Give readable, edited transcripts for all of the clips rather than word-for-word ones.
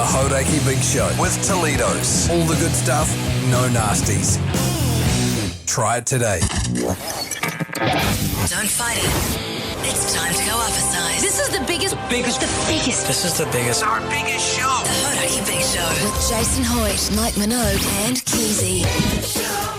Hauraki Big Show with Teledoz. All the good stuff, no nasties. Try it today. Don't fight it. It's time to go up a size. This is the biggest. This is the biggest. Our biggest show. The Hauraki Big Show with Jason Hoyte, Mike Minogue, and Keyzie.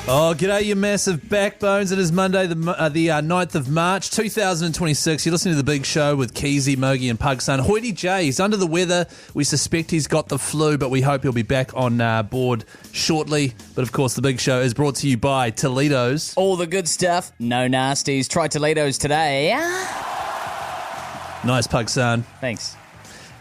Oh, g'day, you massive backbones. It is Monday, the 9th of March, 2026. You're listening to The Big Show with Keyzie, Mogey, and Pug-San. Hoyte J, he's under the weather. We suspect he's got the flu, but we hope he'll be back on board shortly. But, of course, The Big Show is brought to you by Teledoz. All the good stuff, no nasties. Try Teledoz today. Nice, Pug-San. Thanks.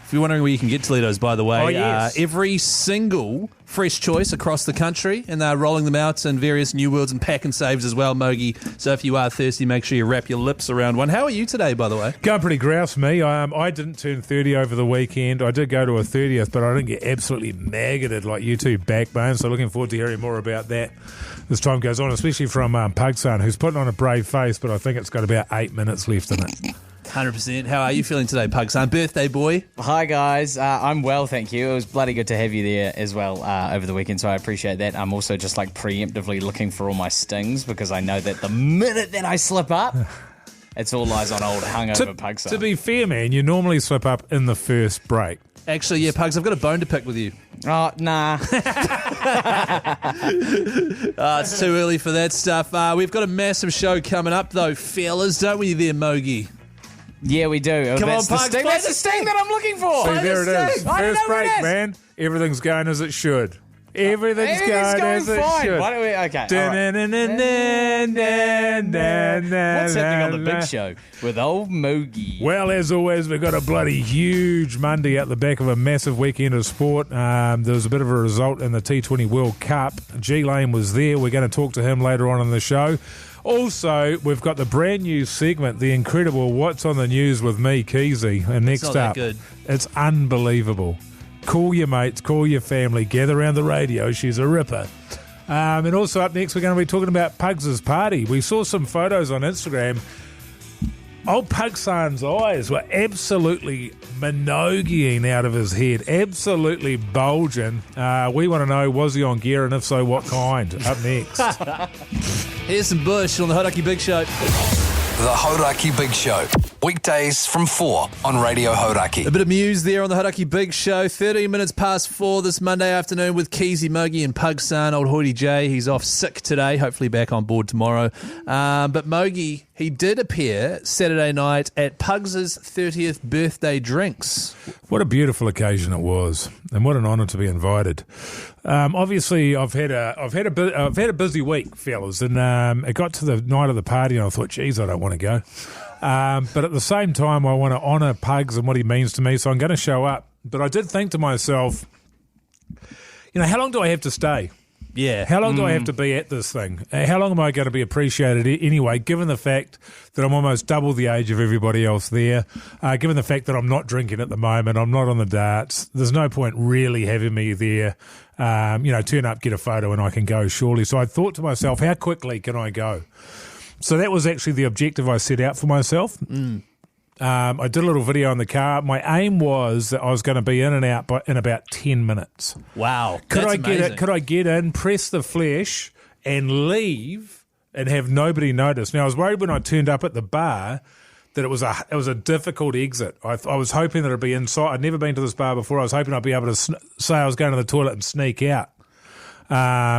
If you're wondering where you can get Teledoz, by the way, Oh, yes. every single fresh choice across the country, and they're rolling them out in various new worlds and pack and saves as well, Mogey. So if you are thirsty, make sure you wrap your lips around one. How are you today, by the way? Going pretty grouse, me. I didn't turn 30 over the weekend. I did go to a 30th, but I didn't get absolutely maggoted like you two backbones. So looking forward to hearing more about that as time goes on, especially from Pug-San, who's putting on a brave face, but I think it's got about 8 minutes left in it. 100%. How are you feeling today, Pug-San? Birthday boy. Hi, guys. I'm well, thank you. It was bloody good to have you there as well over the weekend, so I appreciate that. I'm also just like preemptively looking for all my stings because I know that the minute that I slip up, it's all lies on old hungover Pug-San. To be fair, man, you normally slip up in the first break. Actually, yeah, Pugs, I've got a bone to pick with you. Oh, nah. It's too early for that stuff. We've got a massive show coming up, though, fellas, don't we there, Mogey? Yeah, we do. Come That's on, the Pugs, sting. play That's the the sting that I'm looking for. See, there it is. I don't First know what break, it is. man. Everything's going as it should. Everything's going as it fine. should. Why don't we? Okay. All right. What's happening on the big show with old Mogey? Well, as always, we've got a bloody huge Monday out the back of a massive weekend of sport. There was a bit of a result in the T20 World Cup. G-Lane was there. We're going to talk to him later on in the show. Also, we've got the brand new segment, the incredible What's on the News with me, Keyzie. And next not that up, good. It's unbelievable. Call your mates, call your family, gather around the radio. She's a ripper. And also up next, we're going to be talking about Pugs' party. We saw some photos on Instagram. Old Pug-San's eyes were absolutely Minogueing out of his head, absolutely bulging. We want to know, was he on gear, and if so, what kind? Up next. Here's some Bush on the Hauraki Big Show. The Hauraki Big Show. Weekdays from 4 on Radio Hauraki. A bit of Muse there on the Hauraki Big Show. 13 minutes past 4 this Monday afternoon with Keyzie, Mogey, and Pug-San. Old Hoyte J, he's off sick today, hopefully back on board tomorrow. But Mogey, he did appear Saturday night at Pugs' 30th birthday drinks. What a beautiful occasion it was, and what an honour to be invited. Obviously, I've had a busy week, fellas, and it got to the night of the party, and I thought, geez, I don't want to go. But at the same time, I want to honour Pugs and what he means to me, so I'm going to show up. But I did think to myself, how long do I have to stay? Yeah. How long do I have to be at this thing? How long am I going to be appreciated anyway, given the fact that I'm almost double the age of everybody else there, given the fact that I'm not drinking at the moment, I'm not on the darts, there's no point really having me there. Turn up, get a photo, and I can go, surely. So I thought to myself, how quickly can I go? So that was actually the objective I set out for myself. I did a little video in the car. My aim was that I was going to be in and out in about 10 minutes. Wow. Could That's I get in, press the flesh, and leave and have nobody notice? Now, I was worried when I turned up at the bar that it was a difficult exit. I was hoping that it'd be inside. I'd never been to this bar before. I was hoping I'd be able to say I was going to the toilet and sneak out.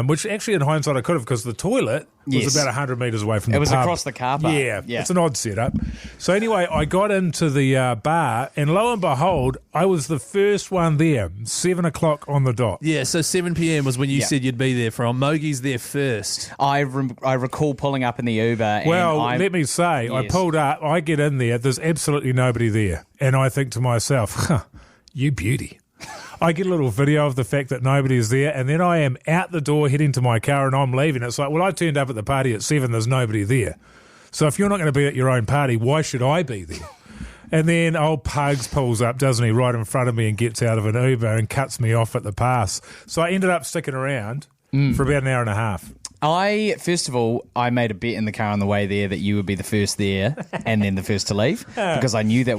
Which actually in hindsight I could have, because the toilet was about 100 metres away from the pub. It was across the car park. Yeah, it's an odd setup. So anyway, I got into the bar, and lo and behold, I was the first one there, 7 o'clock on the dot. Yeah, so 7 p.m. was when you said you'd be there from. Mogey's there first. I recall pulling up in the Uber. Well, let me say, I pulled up, I get in there, there's absolutely nobody there. And I think to myself, you beauty. I get a little video of the fact that nobody's there, and then I am out the door heading to my car and I'm leaving. It's like, well, I turned up at the party at 7, there's nobody there. So if you're not going to be at your own party, why should I be there? And then old Pugs pulls up, doesn't he, right in front of me and gets out of an Uber and cuts me off at the pass. So I ended up sticking around for about an hour and a half. First of all, I made a bet in the car on the way there that you would be the first there and then the first to leave because I knew that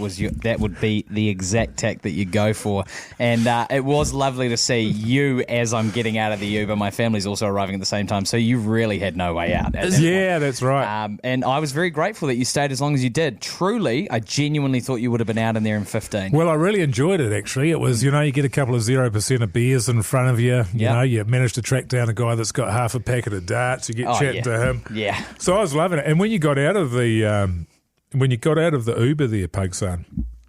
would be the exact tack that you'd go for. And it was lovely to see you as I'm getting out of the Uber. My family's also arriving at the same time, so you really had no way out. Yeah, that's right. And I was very grateful that you stayed as long as you did. Truly, I genuinely thought you would have been out in there in 15. Well, I really enjoyed it, actually. It was, you get a couple of 0% of beers in front of you. You managed to track down a guy that's got half a packet of darts. You get chatting to him. Yeah. So I was loving it. And when you got out of the Uber there, Pug-San,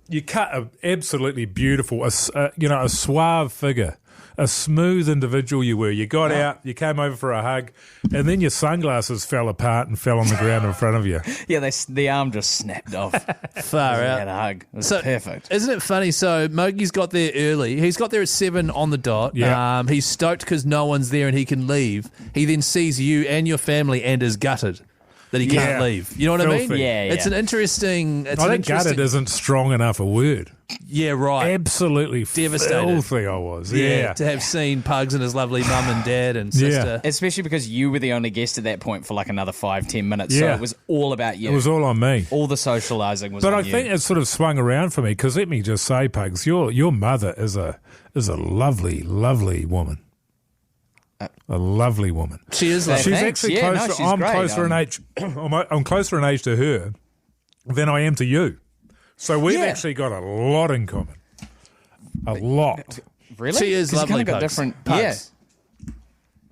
you cut an absolutely beautiful, a suave figure, a smooth individual you were. You got out, you came over for a hug, and then your sunglasses fell apart and fell on the ground in front of you. Yeah, the arm just snapped off. Far out. Had a hug. It was So, perfect. Isn't it funny? So Mogey's got there early. He's got there at 7 on the dot. Yeah. He's stoked because no one's there and he can leave. He then sees you and your family and is gutted that he can't Yeah. leave. You know what I mean? Filthy. Yeah. It's an interesting. I think gutted isn't strong enough a word. Yeah, right. Absolutely Devastated. filthy I was. Yeah. To have seen Pugs and his lovely mum and dad and sister. Especially because you were the only guest at that point for like another 5-10 minutes. So Yeah. it was all about you. It was all on me. all the socialising was But on I you. think it sort of swung around for me because let me just say, Pugs, your mother is a lovely, lovely woman. A lovely woman. She is Hey, lovely. She's thanks. actually Yeah, closer. no, she's I'm great. closer in age. I'm closer in age to her than I am to you. So we've Yeah. actually got a lot in common. A lot. Really? She is 'Cause you lovely. kinda got Pugs. different. Pugs.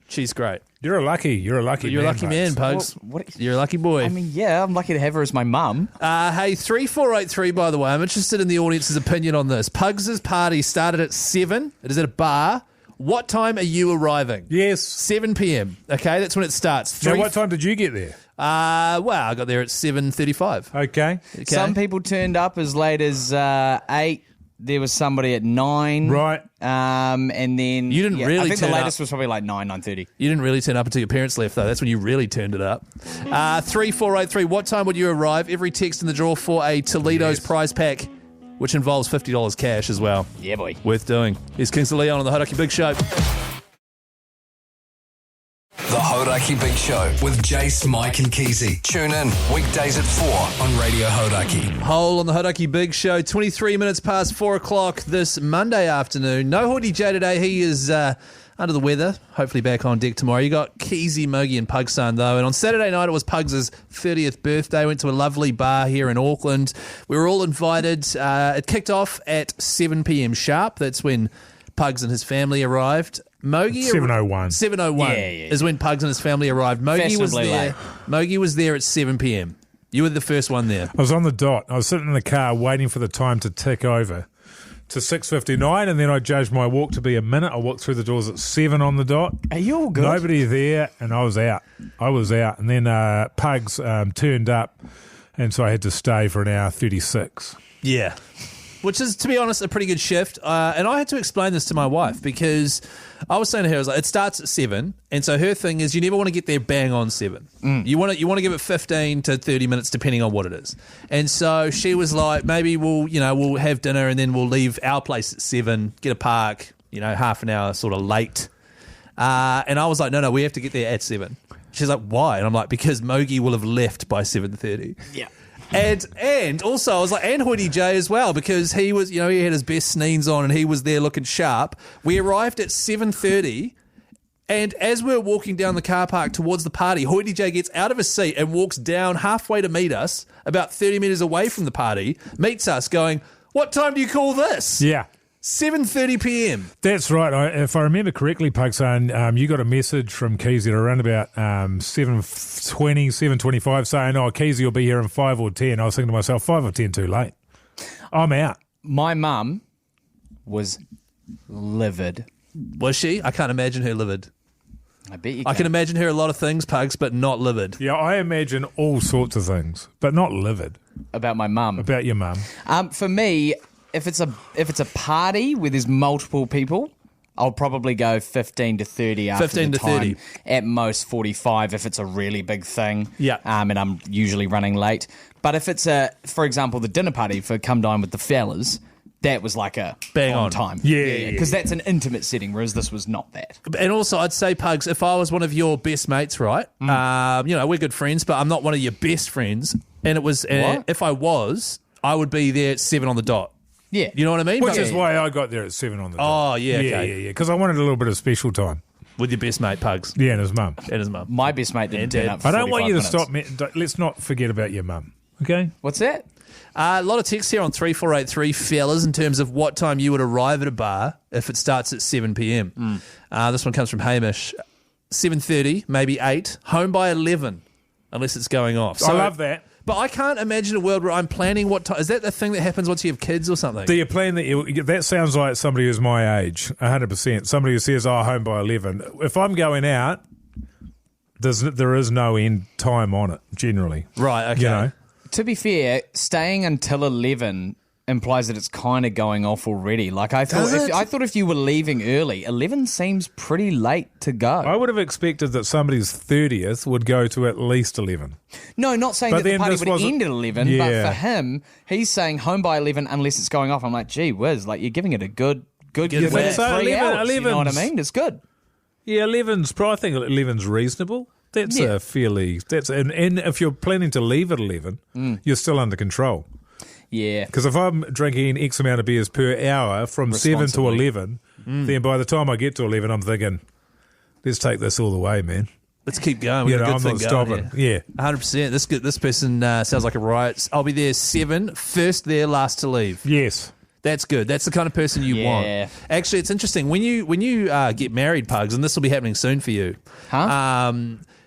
She's great. You're a lucky You're a lucky man, Pugs. What- You're a lucky boy. I mean, yeah, I'm lucky to have her as my mum. Hey, 3483, by the way, I'm interested in the audience's opinion on this. Pugs' party started at 7. It is at a bar. What time are you arriving? Yes. 7 p.m. Okay, that's when it starts. Now, what time did you get there? Well, I got there at 7:35. Okay. Okay. Some people turned up as late as 8. There was somebody at 9. Right. And then... You didn't really I think the turn latest up. was probably like 9:30. You didn't really turn up until your parents left, though. That's when you really turned it up. 3483, what time would you arrive? Every text in the draw for a Teledoz prize pack, which involves $50 cash as well. Yeah, boy. Worth doing. Here's Kingsley Leon on the Hauraki Big Show. The Hauraki Big Show with Jace, Mike and Keyzie. Tune in weekdays at 4 on Radio Hauraki. Hole on the Hauraki Big Show, 23 minutes past 4 o'clock this Monday afternoon. No Hoyte J today. He is under the weather. Hopefully back on deck tomorrow. You got Keyzie, Mogey and Pug-San though. And on Saturday night it was Pugs' 30th birthday. Went to a lovely bar here in Auckland. We were all invited. It kicked off at 7 p.m. sharp. That's when Pugs and his family arrived. Mogey 7:01. 7:01 Yeah. is when Pugs and his family arrived. Mogey was Fashionably there. late. Mogey was there at 7 p.m. You were the first one there. I was on the dot. I was sitting in the car waiting for the time to tick over to 6:59, and then I judged my walk to be a minute. I walked through the doors at 7 on the dot. Are you all good? Nobody there, and I was out. And then Pugs turned up, and so I had to stay for an hour 36. Yeah. Which is, to be honest, a pretty good shift. And I had to explain this to my wife because I was saying to her, I was like, it starts at 7. And so her thing is you never want to get there bang on 7. You want to give it 15 to 30 minutes depending on what it is. And so she was like, maybe we'll have dinner and then we'll leave our place at 7, get a park, half an hour sort of late. And I was like, no, we have to get there at 7. She's like, why? And I'm like, because Mogey will have left by 7:30. Yeah. And also I was like, and Hoyte J as well, because he was, he had his best sneens on and he was there looking sharp. We arrived at 7:30, and as we were walking down the car park towards the party, Hoyte J gets out of his seat and walks down halfway to meet us, about 30 metres away from the party, meets us going, what time do you call this? Yeah. 7:30 p.m. That's right. If I remember correctly, Pug-San, you got a message from Keyzie around about 7:20, 7:25 saying, Keyzie will be here in 5 or 10. I was thinking to myself, 5 or 10 too late. I'm out. My mum was livid. Was she? I can't imagine her livid. I bet you I can imagine her a lot of things, Pugs, but not livid. Yeah, I imagine all sorts of things, but not livid. about my mum. About your mum. For me, if it's a party where there's multiple people, I'll probably go 15 to 30 after 15 the to time. 30. At most 45 if it's a really big thing. Yeah. And I'm usually running late. But if it's for example, the dinner party for come dine with the fellas, that was like a Bang on. time. Yeah. Because that's an intimate setting, whereas this was not that. And also, I'd say, Pugs, if I was one of your best mates, right? We're good friends, but I'm not one of your best friends. And it was, if I was, I would be there at 7 on the dot. Yeah. You know what I mean? Which is why I got there at 7 on the dot. Oh, yeah, okay. Yeah. Because I wanted a little bit of special time. With your best mate, Pugs. Yeah, and his mum. And his mum. My best mate didn't turn up for I don't want you to 45 minutes. stop. Let's not forget about your mum. Okay? What's that? A lot of texts here on 3483, fellas, in terms of what time you would arrive at a bar if it starts at 7 p.m. This one comes from Hamish. 7:30, maybe 8. Home by 11, unless it's going off. I love that. But I can't imagine a world where I'm planning what time. Is that the thing that happens once you have kids or something? Do you plan that? That sounds like somebody who's my age, 100%. Somebody who says, home by 11. If I'm going out, there is no end time on it, generally. Right, okay. You know? To be fair, staying until 11 implies that it's kind of going off already. Like I thought if you were leaving early, 11 seems pretty late to go. I would have expected that somebody's 30th would go to at least 11. No, not saying But that the then party this would wasn't- end at 11, Yeah. but for him, he's saying home by 11 unless it's going off. I'm like, gee whiz, like you're giving it a good Good wet whack. 3 So hours. 11's You know what I mean? It's good. Yeah, I think 11's reasonable. That's Yeah. and if you're planning to leave at 11, you're still under control. Yeah. Because if I'm drinking X amount of beers per hour from 7 to Responsibly. 11, then by the time I get to 11, I'm thinking, let's take this all the way, man. Let's keep going. We've You got a know, good I'm thing not going stopping. here. Yeah. 100%. This person sounds like a riot. I'll be there 7, first there, last to leave. Yes. That's good. That's the kind of person you Yeah. want. Actually, it's interesting. When you get married, Pugs, and this will be happening soon for you. Huh?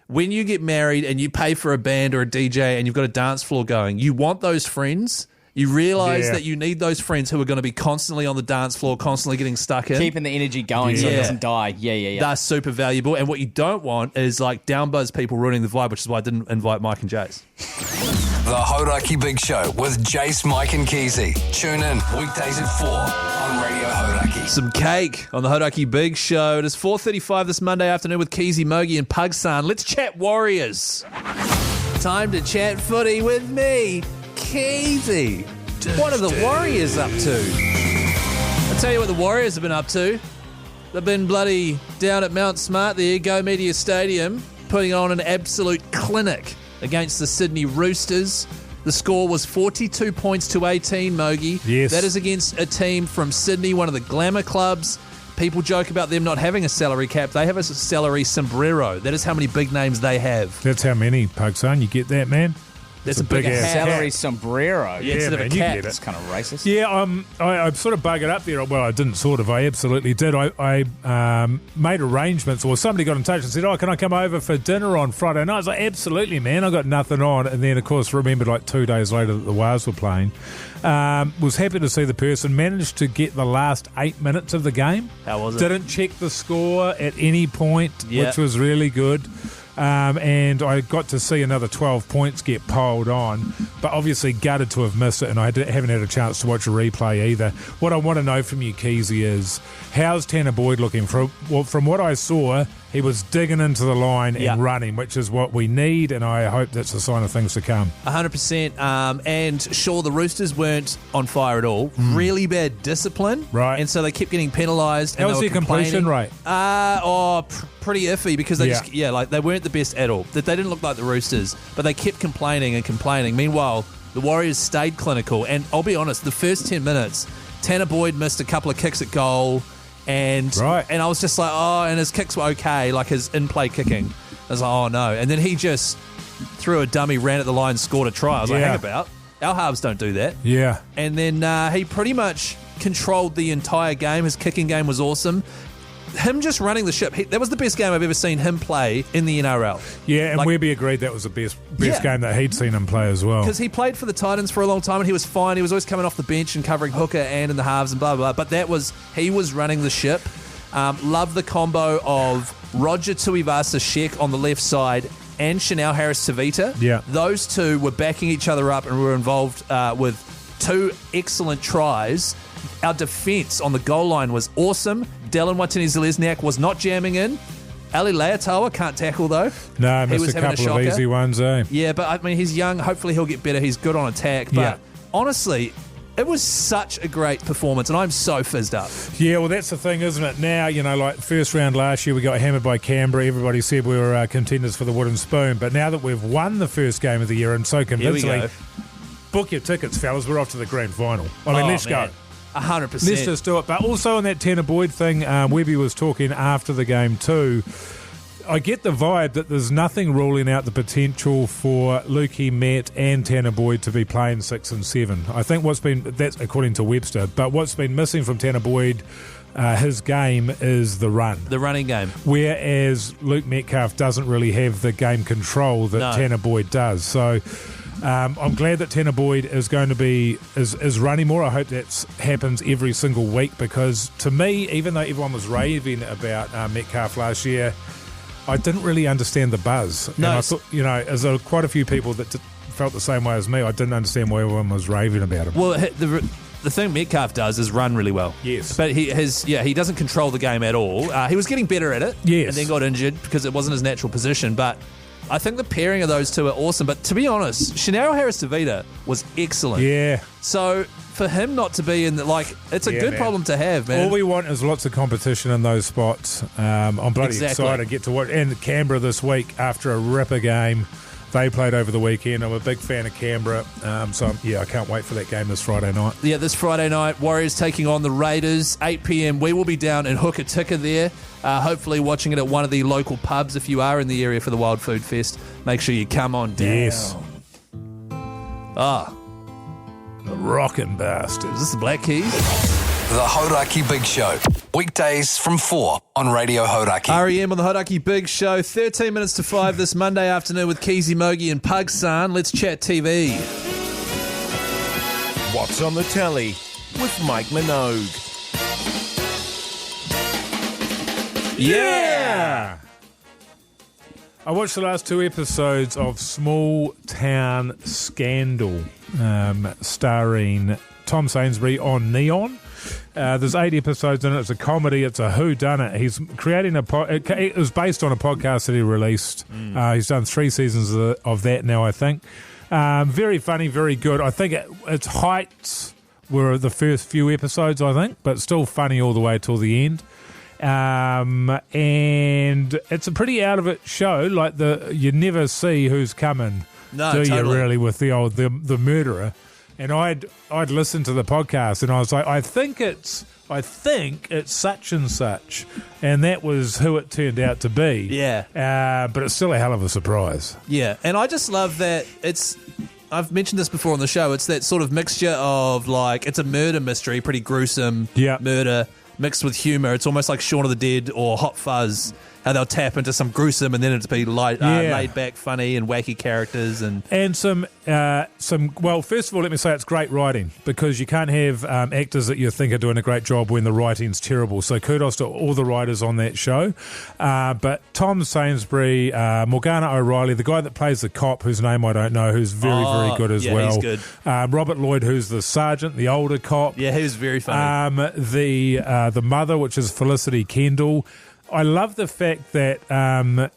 When you get married and you pay for a band or a DJ and you've got a dance floor going, you want those friends. You realise Yeah. that you need those friends who are going to be constantly on the dance floor, constantly getting stuck in. Keeping the energy going so it Yeah. doesn't die. Yeah. They're super valuable. And what you don't want is like downbuzz people ruining the vibe, which is why I didn't invite Mike and Jace. The Hauraki Big Show with Jace, Mike and Keyzie. Tune in weekdays at 4 on Radio Hauraki. Some cake on the Hauraki Big Show. It is 4:35 this Monday afternoon with Keyzie, Mogey and Pug-San. Let's chat Warriors. Time to chat footy with me, Keyzie. What are the Warriors up to? I'll tell you what the Warriors have been up to. They've been bloody down at Mount Smart there, Go Media Stadium, putting on an absolute clinic against the Sydney Roosters. The score was 42 points to 18, Mogey. Yes. That is against a team from Sydney, one of the glamour clubs. People joke about them not having a salary cap. They have a salary sombrero. That is how many big names they have. That's how many, Pug-San. You get that, man? That's a a big big ass ass hat. Salary sombrero. Yeah, instead of a man, you cap. get it. It's kind of racist. Yeah, I sort of buggered up there. Well, I didn't sort of. I absolutely did. I made arrangements, or somebody got in touch and said, can I come over for dinner on Friday night? I was like, absolutely, man. I got nothing on. And then, of course, remembered like 2 days later that the Wars were playing. Was happy to see the person. Managed to get the last 8 minutes of the game. How was it? Didn't check the score at any point, Yeah. which was really good. And I got to see another 12 points get piled on, but obviously gutted to have missed it, and I haven't had a chance to watch a replay either. What I want to know from you, Keyzie, is how's Tanner Boyd looking? From what I saw, he was digging into the line Yeah. and running, which is what we need, and I hope that's a sign of things to come. 100%. And sure, the Roosters weren't on fire at all. Really bad discipline. Right. And so they kept getting penalised. How was their completion rate? Pretty iffy because they Yeah. they weren't the best at all. They didn't look like the Roosters, but they kept complaining and complaining. Meanwhile, the Warriors stayed clinical. And I'll be honest, the first 10 minutes, Tanner Boyd missed a couple of kicks at goal. And I was just like, and his kicks were okay, like his in-play kicking. I was like, oh no. And then he just threw a dummy, ran at the line, scored a try. I was like, Yeah. hang about. Our halves don't do that. Yeah. And then he pretty much controlled the entire game. His kicking game was awesome. Him just running the ship, that was the best game I've ever seen him play in the NRL. Yeah, and Like- Webby agreed that was the best Yeah. game that he'd seen him play as well. Because he played for the Titans for a long time and he was fine. He was always coming off the bench and covering hooker and in the halves and blah, blah, blah. But he was running the ship. Love the combo of Roger Tuivasa-Sheck on the left side and Chanel Harris-Tavita. Yeah. Those two were backing each other up and were involved with 2 excellent tries. Our defence on the goal line was awesome. Dylan Watini-Zalesniak was not jamming in. Ali Leotawa can't tackle, though. No, He missed was a having a couple of shocker. easy ones, eh? Yeah, but I mean, he's young. Hopefully he'll get better. He's good on attack. But Yeah. honestly, It was such a great performance, and I'm so fizzed up. Yeah, well, that's the thing, isn't it? Now, like first round last year, we got hammered by Canberra. Everybody said we were contenders for the wooden spoon. But now that we've won the first game of the year, and so convincingly, book your tickets, fellas. We're off to the grand final. I mean, let's go. 100%. Let's just do it. But also on that Tanner Boyd thing, Webby was talking after the game too. I get the vibe that there's nothing ruling out the potential for Lukey, Matt and Tanner Boyd to be playing 6 and 7. I think that's according to Webster, but what's been missing from Tanner Boyd, his game, is the run. The running game. Whereas Luke Metcalf doesn't really have the game control that Tanner Boyd does. So I'm glad that Tanner Boyd is going to be is running more. I hope that happens every single week, because to me, even though everyone was raving about Metcalf last year, I didn't really understand the buzz. No, and I thought, as there were quite a few people that felt the same way as me, I didn't understand why everyone was raving about him. Well, the thing Metcalf does is run really well. Yes. But he doesn't control the game at all. He was getting better at it. Yes. And then got injured because it wasn't his natural position. But I think the pairing of those two are awesome. But to be honest, Shenaro Harris-Tavita was excellent. Yeah. So for him not to be in it's a good problem to have, man. All we want is lots of competition in those spots. I'm bloody excited to get to watch. And Canberra this week, after a ripper game, they played over the weekend. I'm a big fan of Canberra. I can't wait for that game this Friday night. Yeah, this Friday night, Warriors taking on the Raiders, 8 p.m. We will be down in Hokitika there, hopefully watching it at one of the local pubs. If you are in the area for the Wild Food Fest, make sure you come on down. Yes. The rockin' bastards. Is this the Black Keys? The Hauraki Big Show. Weekdays from 4 on Radio Hauraki. REM on the Hauraki Big Show. 13 minutes to 5 this Monday afternoon with Keyzie, Mogey and Pug-San. Let's chat TV. What's on the telly with Mike Minogue. Yeah! I watched the last 2 episodes of Small Town Scandal, starring Tom Sainsbury on Neon. There's 8 episodes in it. It's a comedy. It's a whodunit. He's creating it was based on a podcast that he released. He's done 3 seasons of that now, I think. Very funny, very good. I think its heights were the first few episodes, I think, but still funny all the way till the end. And it's a pretty out of it show. Like you never see who's coming, do you? Really, with the murderer. And I'd listened to the podcast, and I was like, I think it's such and such, and that was who it turned out to be. Yeah. But it's still a hell of a surprise. Yeah, and I just love that I've mentioned this before on the show. It's that sort of mixture of it's a murder mystery, pretty gruesome murder mixed with humour. It's almost like Shaun of the Dead or Hot Fuzz, how they'll tap into some gruesome and then it'll be laid back, funny and wacky characters and some. Well, first of all, let me say it's great writing, because you can't have actors that you think are doing a great job when the writing's terrible. So kudos to all the writers on that show. But Tom Sainsbury, Morgana O'Reilly, the guy that plays the cop, whose name I don't know, who's very, very good as well. He's good. Robert Lloyd, who's the sergeant, the older cop. Yeah, he was very funny. The mother, which is Felicity Kendall. I love the fact that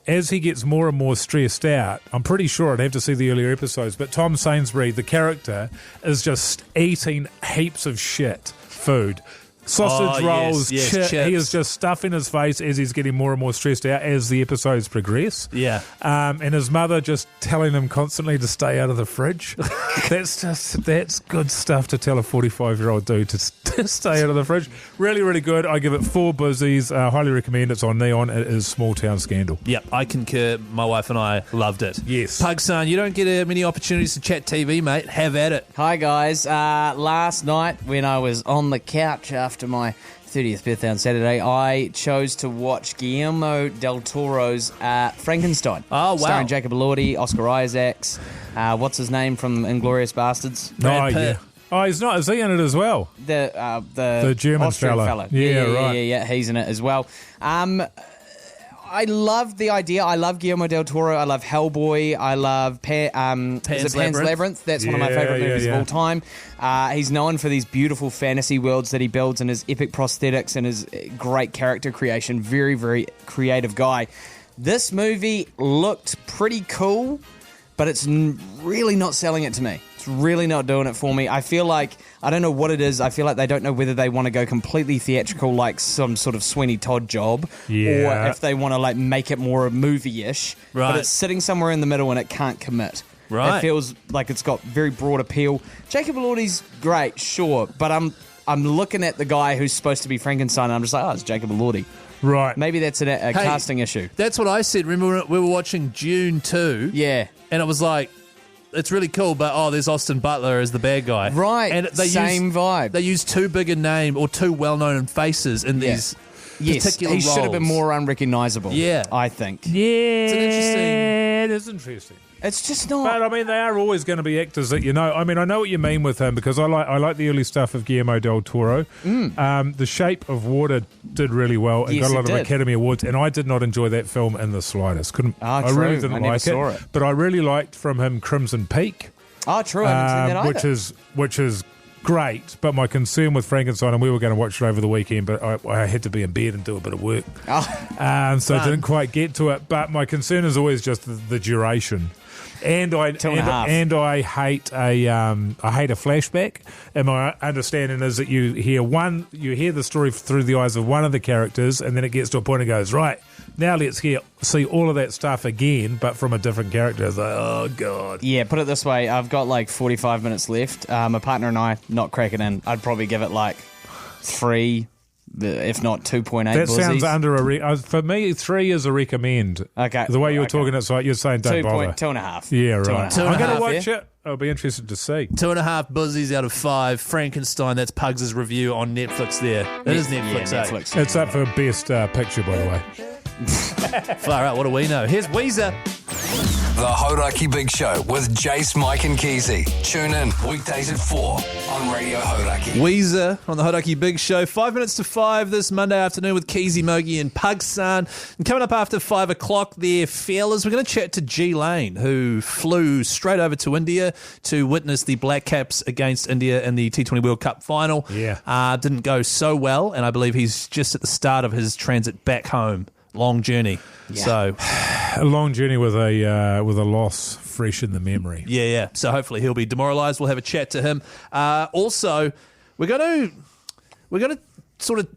as he gets more and more stressed out, I'm pretty sure I'd have to see the earlier episodes, but Tom Sainsbury, the character, is just eating heaps of food. Sausage rolls, chips. He is just stuffing his face as he's getting more and more stressed out as the episodes progress. Yeah. And his mother just telling him constantly to stay out of the fridge. That's good stuff to tell a 45-year-old dude to stay out of the fridge. Really, really good. I give it 4 buzzies. Highly recommend. It's on Neon. It is Small Town Scandal. Yep, I concur. My wife and I loved it. Yes. Pug-San, you don't get many opportunities to chat TV, mate. Have at it. Hi, guys. Last night when I was on the couch after my 30th birthday on Saturday, I chose to watch Guillermo del Toro's Frankenstein. Oh, wow. Starring Jacob Elordi, Oscar Isaacs. What's his name from Inglourious Bastards? Brad Pitt. Yeah. Oh, he's not. Is he in it as well? The German Austrian fella. Yeah, right. Yeah, he's in it as well. I love the idea. I love Guillermo del Toro. I love Hellboy. I love Pan's Labyrinth. That's one of my favourite movies of all time. He's known for these beautiful fantasy worlds that he builds and his epic prosthetics and his great character creation. Very, very creative guy. This movie looked pretty cool, but it's really not selling it to me. It's really not doing it for me. I feel like, I don't know what it is, I feel like they don't know whether they want to go completely theatrical like some sort of Sweeney Todd job, or if they want to like make it more movie-ish. Right. But it's sitting somewhere in the middle and it can't commit. Right. It feels like it's got very broad appeal. Jacob Elordi's great, sure, but I'm looking at the guy who's supposed to be Frankenstein and I'm just like, oh, it's Jacob Elordi. Right. Maybe that's a casting issue. That's what I said. Remember, we were watching Dune 2. Yeah. And it was like, it's really cool, but there's Austin Butler as the bad guy. Right. And Same vibe. They use too big a name or too well-known faces in these particular he roles. should have been more unrecognisable. Yeah. I think. Yeah, It's an interesting... it is interesting. It's just not. But I mean, they are always going to be actors that you know. I mean, I know what you mean with him because I like the early stuff of Guillermo del Toro. The Shape of Water did really well and Yes, got a lot it of did. Academy Awards, and I did not enjoy that film in the slightest. I true. really didn't I never like saw it. it. But I really liked from him Crimson Peak, Oh, true. I haven't seen that either. which is great. But my concern with Frankenstein, and we were going to watch it over the weekend, but I had to be in bed and do a bit of work, so I didn't quite get to it. But my concern is always just the duration. And I 2.5. and I hate a flashback. And my understanding is that you hear the story through the eyes of one of the characters, and then it gets to a point and goes, right, now let's see all of that stuff again, but from a different character. It's like, oh god. Yeah, put it this way. I've got like 45 minutes left. My partner and I, not cracking in. I'd probably give it like 3, if not 2.8 That sounds buzzies. under for me, 3 is a recommend. Okay. The way you were Okay. talking, it's like you're saying don't bother. 2.5. Yeah, right. 2.5. Two and I'm a going half, to watch it. I'll be interested to see. 2.5 buzzies out of 5. Frankenstein, that's Pugs' review on Netflix there. It is Netflix, Yeah, eh? Netflix. It's up for best picture, by the way. Far out, what do we know? Here's Weezer. The Hauraki Big Show with Jace, Mike and Keyzie. Tune in weekdays at 4 on Radio Hauraki. Weezer on the Hauraki Big Show. 5 minutes to 5 this Monday afternoon with Keyzie, Mogey and Pug-San. And coming up after 5 o'clock there, fellas, we're going to chat to G Lane, who flew straight over to India to witness the Black Caps against India in the T20 World Cup final. Yeah. Didn't go so well, and I believe he's just at the start of his transit back home. Long journey. Yeah. So, A long journey with a loss fresh in the memory. yeah. So hopefully he'll be demoralised. We'll have a chat to him. Also, we're going to sort of.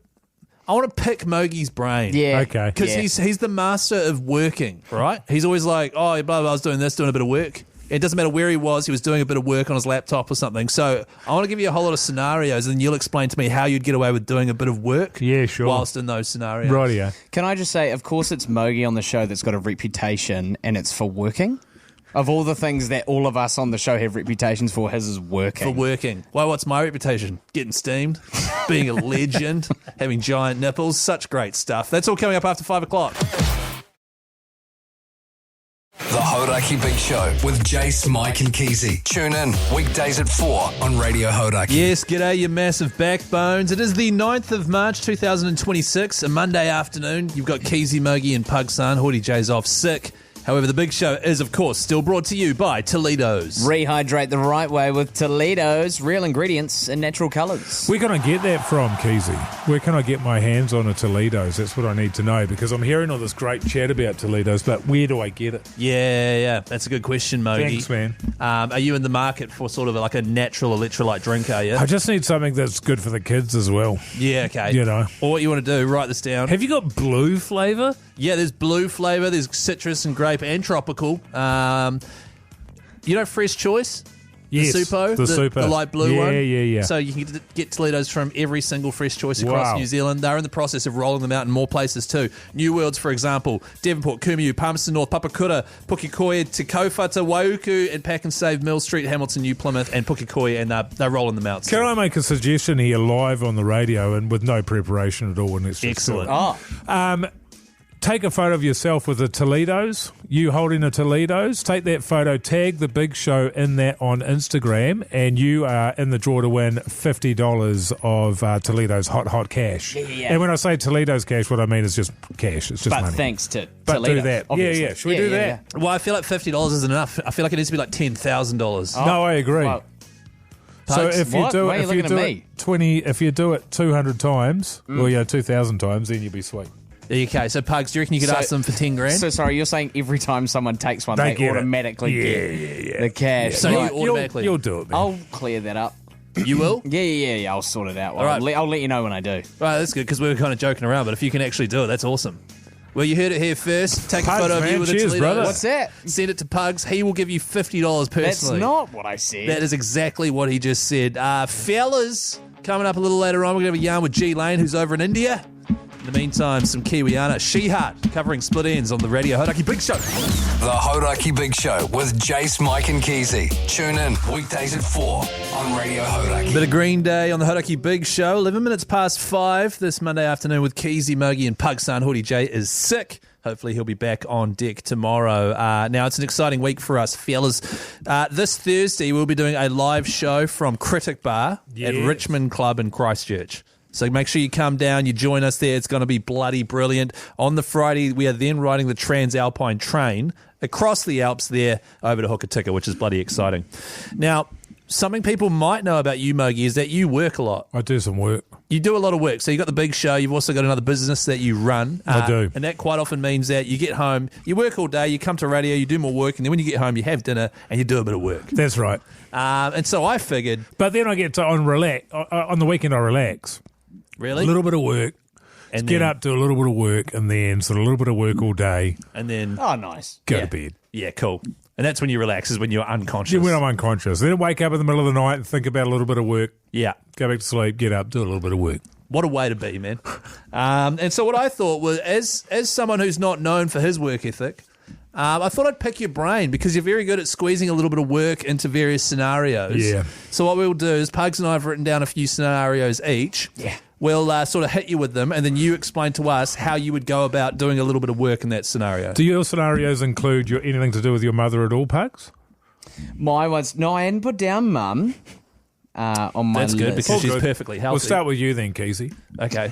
I want to pick Mogey's brain. Yeah. Okay. Because he's the master of working, right? He's always like, oh, blah, blah, I was doing this, doing a bit of work. It doesn't matter where he was doing a bit of work on his laptop or something. So I want to give you a whole lot of scenarios and you'll explain to me how you'd get away with doing a bit of work Yeah, sure. whilst in those scenarios. Rightio. Can I just say, of course, it's Mogey on the show that's got a reputation, and it's for working. Of all the things that all of us on the show have reputations for, his is working. For working. Well, what's my reputation? Getting steamed, being a legend, having giant nipples, such great stuff. That's all coming up after 5 o'clock. The Hauraki Big Show with Jace, Mike and Keyzie. Tune in weekdays at 4 on Radio Hauraki. Yes, g'day, you massive backbones. It is the 9th of March 2026, a Monday afternoon. You've got Keyzie, Mogey and Pug-San. Hoyte J's off sick. However, the big show is, of course, still brought to you by Teledoz. Rehydrate the right way with Teledoz, real ingredients and natural colours. Where can I get that from, Keyzie? Where can I get my hands on a Teledoz? That's what I need to know because I'm hearing all this great chat about Teledoz, but where do I get it? Yeah, that's a good question, Mogey. Thanks, man. Are you in the market for sort of like a natural electrolyte drink, are you? I just need something that's good for the kids as well. Yeah, okay. You know. Or what you want to do, write this down. Have you got blue flavour? Yeah, there's blue flavour, there's citrus and grape and tropical. You know Fresh Choice? Yes, the Supo? the Supo. The light blue one? Yeah. So you can get Teledoz from every single Fresh Choice across Wow. New Zealand. They're in the process of rolling them out in more places too. New Worlds, for example, Devonport, Kumiu, Palmerston North, Papakura, Pukekohe, Te Kaupata, Waiuku, and Pack and Save, Mill Street, Hamilton, New Plymouth, and Pukekohe, and they're rolling them out. Can I make a suggestion here live on the radio and with no preparation at all? And it's just Excellent. Oh, take a photo of yourself with a Teledoz, you holding a Teledoz, take that photo, tag the big show in that on Instagram, and you are in the draw to win $50 of Teledoz hot cash. Yeah. And when I say Teledoz cash, what I mean is just cash. It's just but money. thanks to But Teledoz, do that. obviously. Yeah. Should we do that? Yeah. Well, I feel like $50 isn't enough. I feel like it needs to be like $10,000. No, I agree. Well, So Pugs, if you what? do Why are it, you looking at me? 20, if you do it 200 times, or 2,000 times, then you'll be sweet. Okay, so Pugs, do you reckon you could ask them for 10 grand? So sorry, you're saying every time someone takes one, they get it. automatically get the cash. So Right. you automatically... You'll do it, man. I'll clear that up. You will? Yeah. I'll sort it out. All right. I'll let you know when I do. Right, that's good, because we were kind of joking around, but if you can actually do it, that's awesome. Well, you heard it here first. Take Pugs, a photo of man. you with Cheers, a Teledoz. brother. What's that? Send it to Pugs. He will give you $50 personally. That's not what I said. That is exactly what he just said. Fellas, coming up a little later on, we're going to have a yarn with G Lane, who's over in India. In the meantime, some Kiwiana. She-Heart covering Split Ends on the Radio Hauraki Big Show. The Hauraki Big Show with Jace, Mike and Keyzie. Tune in weekdays at 4 on Radio Hauraki. Bit of Green Day on the Hauraki Big Show. 11 minutes past 5 this Monday afternoon with Keyzie, Mogey and Pug-San. Hoyte J is sick. Hopefully he'll be back on deck tomorrow. Now, it's an exciting week for us, fellas. This Thursday, we'll be doing a live show from Critic Bar at Richmond Club in Christchurch. So make sure you come down, you join us there. It's going to be bloody brilliant. On the Friday, we are then riding the Transalpine train across the Alps there over to Hokitika, which is bloody exciting. Now, something people might know about you, Mogey, is that you work a lot. I do some work. You do a lot of work. So you've got the big show. You've also got another business that you run. I do. And that quite often means that you get home, you work all day, you come to radio, you do more work, and then when you get home, you have dinner and you do a bit of work. That's right. And so I figured... But then I get to on the weekend I relax. Really? A little bit of work. And Get then- up, do a little bit of work, and then sort of a little bit of work all day. And then... Oh, nice. Go Yeah. to bed. Yeah, cool. And that's when you relax, is when you're unconscious. Yeah, when I'm unconscious. Then wake up in the middle of the night and think about a little bit of work. Yeah. Go back to sleep, get up, do a little bit of work. What a way to be, man. And so what I thought was, as someone who's not known for his work ethic, I thought I'd pick your brain because you're very good at squeezing a little bit of work into various scenarios. Yeah. So what we'll do is Pugs and I have written down a few scenarios each. Yeah. We'll sort of hit you with them, and then you explain to us how you would go about doing a little bit of work in that scenario. Do your scenarios include anything to do with your mother at all, Pugs? My one's... No, I hadn't put down Mum on my That's good list. because she's good. perfectly healthy. We'll start with you then, Keyzie. Okay.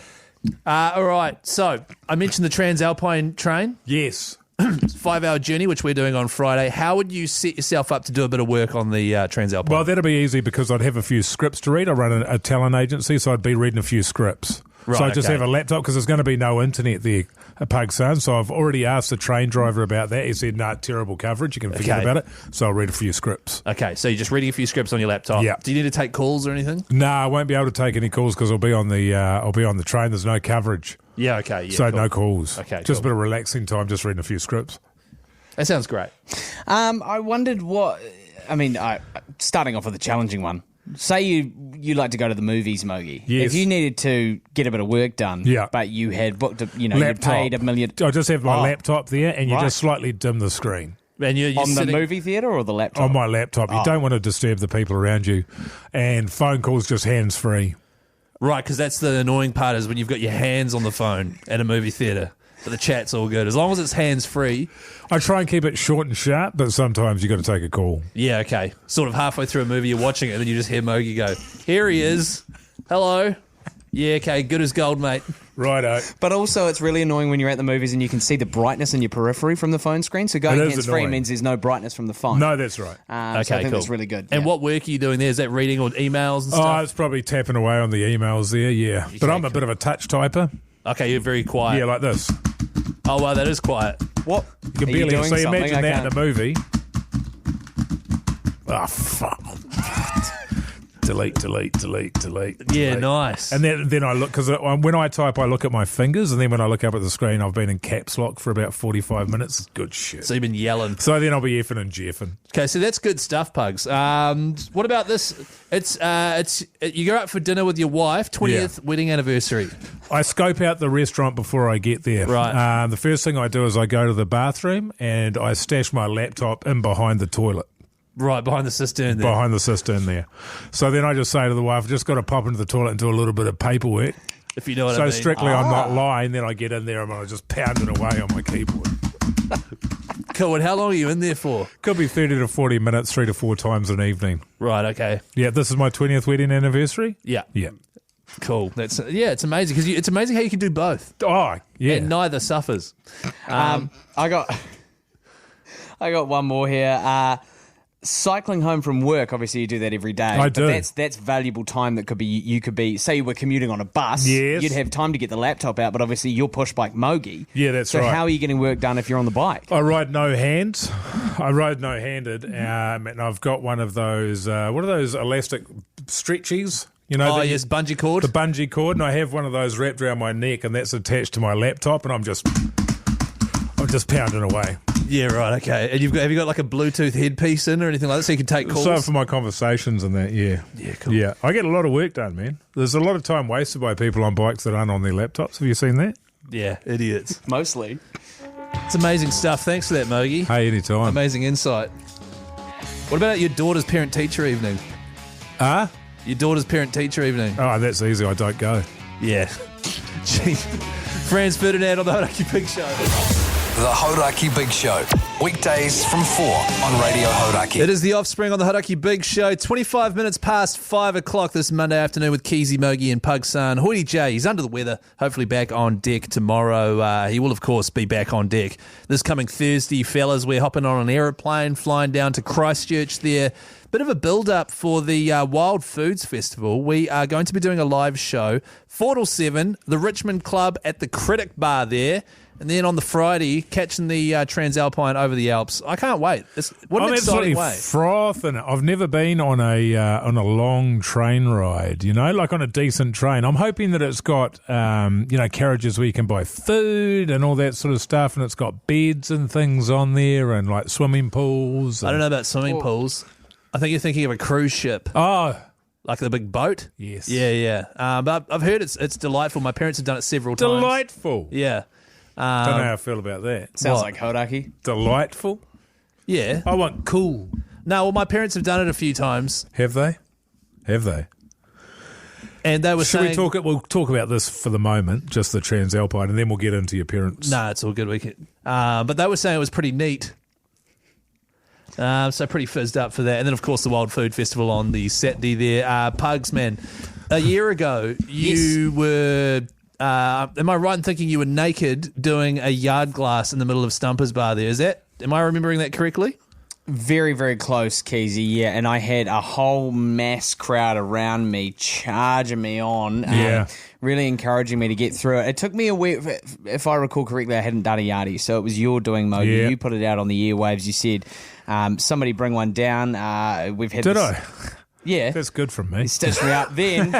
All right. So I mentioned the Transalpine train. Yes. 5-hour journey, which we're doing on Friday. How would you set yourself up to do a bit of work on the Transalpine? Well, that'd be easy because I'd have a few scripts to read. I run a talent agency, so I'd be reading a few scripts. Right, so I just okay. have a laptop because there's going to be no internet there at Pug-San. So I've already asked the train driver about that. He said, "No, terrible coverage. You can forget Okay. about it." So I'll read a few scripts. Okay, so you're just reading a few scripts on your laptop. Yeah. Do you need to take calls or anything? No, I won't be able to take any calls because I'll be on the train. There's no coverage, Yeah, okay. Yeah, so cool. no calls. Okay, just cool. a bit of relaxing time, just reading a few scripts. That sounds great. I wondered what... I mean, starting off with a challenging one. Say you like to go to the movies, Mogey. Yes. If you needed to get a bit of work done, Yeah. but you had booked, you'd Laptop. paid $1 million... I just have my Oh. laptop there, and you Right. just slightly dim the screen. And you're On the sitting, movie theatre or the laptop? On my laptop. You don't want to disturb the people around you. And phone calls just hands-free. Right, because that's the annoying part is when you've got your hands on the phone at a movie theatre. But the chat's all good. As long as it's hands-free. I try and keep it short and sharp, but sometimes you got to take a call. Yeah, okay. Sort of halfway through a movie, you're watching it, and then you just hear Mogey go, "Here he is. Hello. Yeah, okay, good as gold, mate." Righto. But also, it's really annoying when you're at the movies and you can see the brightness in your periphery from the phone screen. So going It is hands-free annoying. means there's no brightness from the phone. No, that's right. So I think that's really good. And yeah. what work are you doing there? Is that reading or emails and Oh, stuff? it's probably tapping away on the emails there, yeah. But I'm a bit of a touch typer. Okay, you're very quiet. Yeah, like this. Oh, wow, that is quiet. What? You can Are you barely doing so you something? imagine I that can't- in a movie. Oh, fuck. delete. Yeah, nice. And then I look, because when I type, I look at my fingers, and then when I look up at the screen, I've been in caps lock for about 45 minutes. Good shit. So you've been yelling. So then I'll be effing and jeffing. Okay, so that's good stuff, Pugs. What about this? It's you go out for dinner with your wife, 20th wedding anniversary. I scope out the restaurant before I get there. Right. The first thing I do is I go to the bathroom and I stash my laptop in behind the toilet. Right, behind the cistern there. Behind the cistern there. So then I just say to the wife, I've just got to pop into the toilet and do a little bit of paperwork. If you know what I So mean. strictly I'm not lying, then I get in there and I just pound it away on my keyboard. Cool, and how long are you in there for? Could be 30 to 40 minutes, 3 to 4 times an evening. Right, okay. Yeah, this is my 20th wedding anniversary. Yeah. Yeah. Cool. It's amazing because it's amazing how you can do both. Oh, yeah. And neither suffers. I got one more here. cycling home from work, obviously you do that every day. I do. But that's valuable time that you could be, say you were commuting on a bus, Yes. you'd have time to get the laptop out, but obviously you're push bike Mogey. Yeah, that's so right. So how are you getting work done if you're on the bike? I ride no hands. I ride no handed, and I've got one of those. What are those elastic stretchies? You know, Oh, yes, bungee cord. the bungee cord, and I have one of those wrapped around my neck, and that's attached to my laptop, and I'm just pounding away. Yeah, right, okay. And have you got like a Bluetooth headpiece in or anything like that so you can take calls? So for my conversations and that, yeah. Yeah, cool. Yeah, I get a lot of work done, man. There's a lot of time wasted by people on bikes that aren't on their laptops. Have you seen that? Yeah, idiots. Mostly. It's amazing stuff. Thanks for that, Mogey. Hey, anytime. Amazing insight. What about your daughter's parent-teacher evening? Your daughter's parent-teacher evening? Oh, that's easy. I don't go. Yeah. Gee. Franz Ferdinand on the Hauraki Big Show. The Hauraki Big Show. Weekdays from 4 on Radio Hauraki. It is the Offspring on the Hauraki Big Show. 25 minutes past 5 o'clock this Monday afternoon with Keyzie, Mogey and Pug-San. Hoyte J, he's under the weather. Hopefully back on deck tomorrow. He will, of course, be back on deck this coming Thursday, fellas. We're hopping on an aeroplane, flying down to Christchurch there. Bit of a build-up for the Wild Foods Festival. We are going to be doing a live show, 4 till 7, the Richmond Club at the Critic Bar there. And then on the Friday, catching the Transalpine over the Alps. I can't wait. What an I'm exciting absolutely way. frothing. I've never been on a long train ride, you know, like on a decent train. I'm hoping that it's got, carriages where you can buy food and all that sort of stuff, and it's got beds and things on there and like swimming pools. I don't know about swimming pools. I think you're thinking of a cruise ship. Oh, Like the big boat? yes. Yeah. But I've heard it's delightful. My parents have done it several times. Delightful. Yeah. Don't know how I feel about that. Sounds What? like Hauraki. Delightful? Yeah. I want cool. No, well, my parents have done it a few times. Have they? Have they? And they were Should saying... we talk? We'll talk about this for the moment, just the Transalpine, and then we'll get into your parents. No, it's all good. We can. But they were saying it was pretty neat. So pretty fizzed up for that. And then, of course, the Wild Food Festival on the Saturday there. Pugs, man. A year ago, you were... am I right in thinking you were naked doing a yard glass in the middle of Stumpers Bar there? Am I remembering that correctly? Very, very close, Keyzie, yeah. And I had a whole mass crowd around me charging me on, really encouraging me to get through it. It took me a week, if I recall correctly, I hadn't done a yardie, so it was your doing, Mogey. Yeah. You put it out on the airwaves. You said, somebody bring one down. We've had Did this, I? Yeah. That's good from me. He stitched me up. Then